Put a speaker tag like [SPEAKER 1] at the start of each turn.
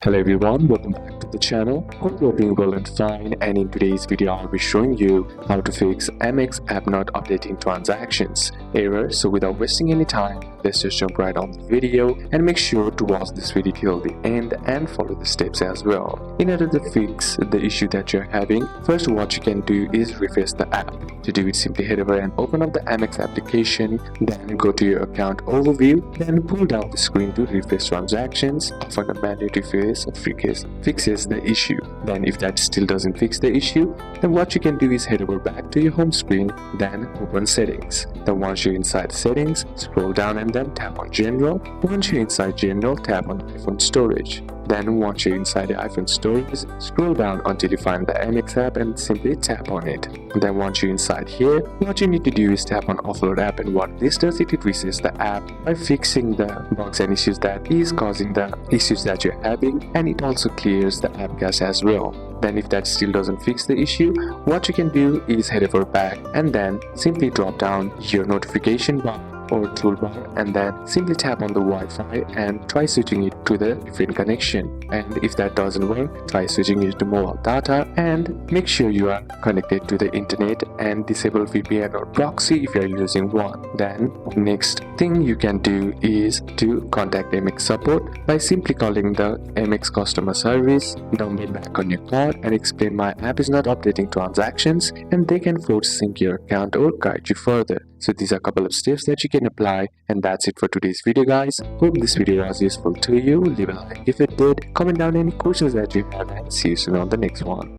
[SPEAKER 1] Hello everyone, welcome back to the channel. Hope you're doing well and fine, and in today's video I'll be showing you how to fix Amex app not updating transactions error. So without wasting any time, let's just jump right on the video and make sure to watch this video till the end and follow the steps as well. In order to fix the issue that you're having, first what you can do is refresh the app. To do it, simply head over and open up the Amex application, then go to your account overview, then pull down the screen to refresh transactions. Often a manual refresh fixes the issue. Then if that still doesn't fix the issue, then what you can do is head over back to your home screen, then open settings. Then once you're inside settings, scroll down and then tap on general. Once you're inside general, tap on iPhone storage. Then once you're inside the iPhone storage, scroll down until you find the Amex app and simply tap on it. Then once you're inside here, what you need to do is tap on offload app, and what this does, it resets the app by fixing the bugs and issues that is causing the issues that you're having, and it also clears the app cache as well. Then if that still doesn't fix the issue, what you can do is head over back and then simply drop down your notification bar or toolbar, and then simply tap on the Wi-Fi and try switching it to the different connection. And if that doesn't work, try switching it to mobile data and make sure you are connected to the internet and disable VPN or proxy if you are using one. Then next thing you can do is to contact Amex support by simply calling the Amex customer service number back on your card and explain my app is not updating transactions, and they can forward sync your account or guide you further. So these are a couple of steps that you can apply, and that's it for today's video guys. Hope this video was useful to you. Leave a like if it did, comment down any questions that you have, and see you soon on the next one.